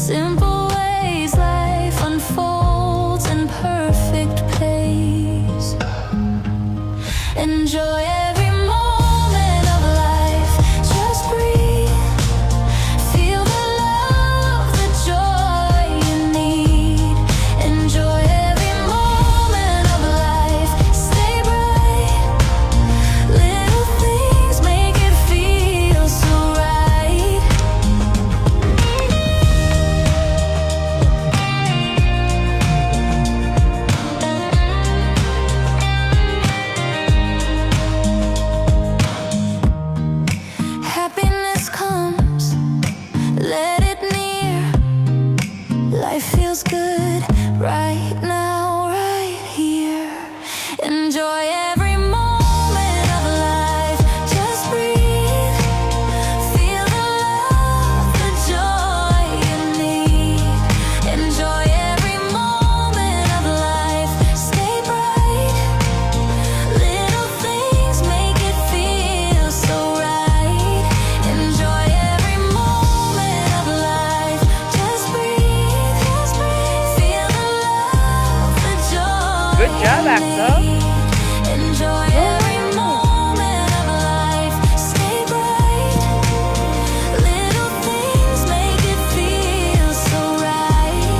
simple ways life unfolds in perfect pace. Enjoy every moment of life, just breathe. Feel the love, the joy you need. Enjoy every moment of life, stay bright. Little things make it feel so right. Happiness comes, let it near. Life feels good right now, right here. Enjoy every moment of life, just breathe. Feel the love, the joy you need. Enjoy every moment of life, stay bright. Little things make it feel so right. Enjoy every moment of life, just breathe, just breathe. Feel the love, the joy. Good job, you Axel. need. Enjoy every moment of life, stay bright. Little things make it feel so right.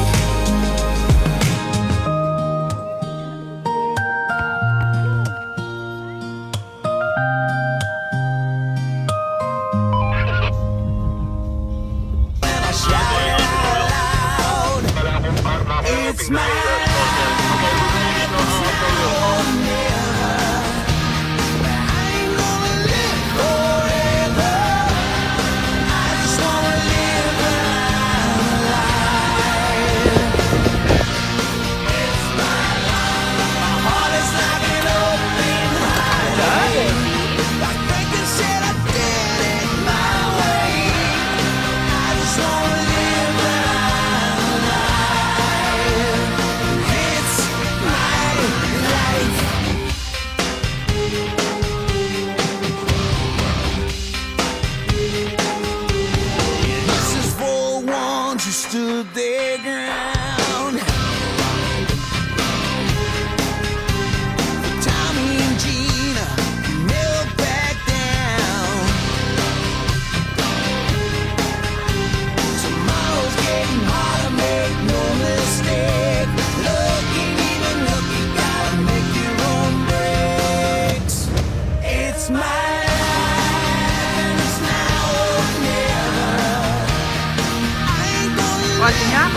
It's my stood their ground. Tommy and Gina never back down. Tomorrow's getting harder, make no mistake. Looking, even looking, gotta make your own breaks. It's my life, it's now or never. Watching out.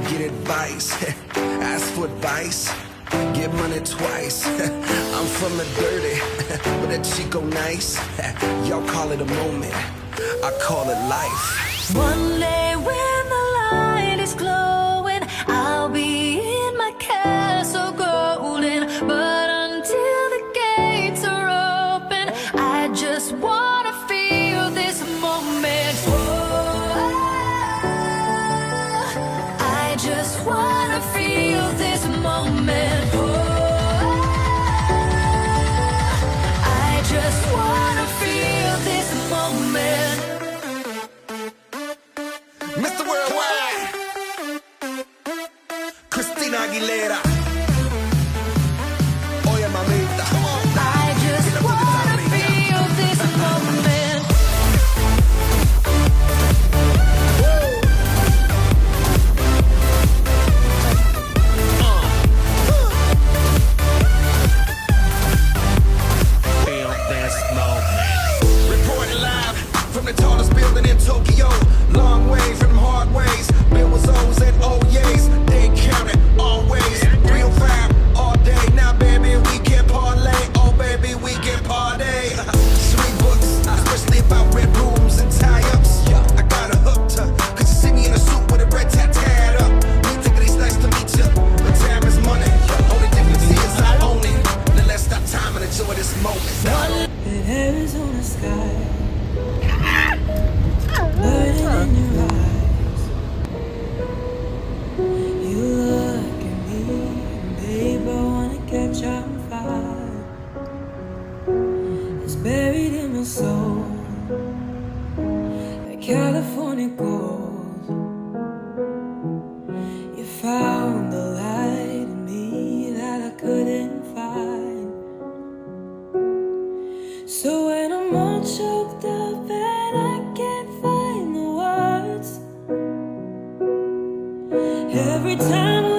Get advice, ask for advice, get money twice. I'm from the dirty, but that Chico nice. Y'all call it a moment, I call it life. One day when the light is glowing, I'll be in my castle golden. But until the gates are open, I just wanna feel this moment. Oh, I just wanna feel this moment. Oh, I just wanna feel this moment. Mr. Worldwide, Christina Aguilera. Oye, mamita. Come on. I just wanna feel this moment. Feel this moment. Reporting live from the tallest building in Tokyo. Long way from hard ways. Bill was O's and O's. They counted always. Real fab all day. Now, baby, we can parlay. Oh, baby, we can party. Sweet books, especially about red rooms and tie-ups. I got a hooked her, cause you see me in a suit with a red tatted up. Me thinking it's nice to meet you, but time is money. Only difference is I own it. Then let's stop time and enjoy this moment. The Arizona sky California gold. You found the light in me that I couldn't find. So when I'm all choked up and I can't find the words, every time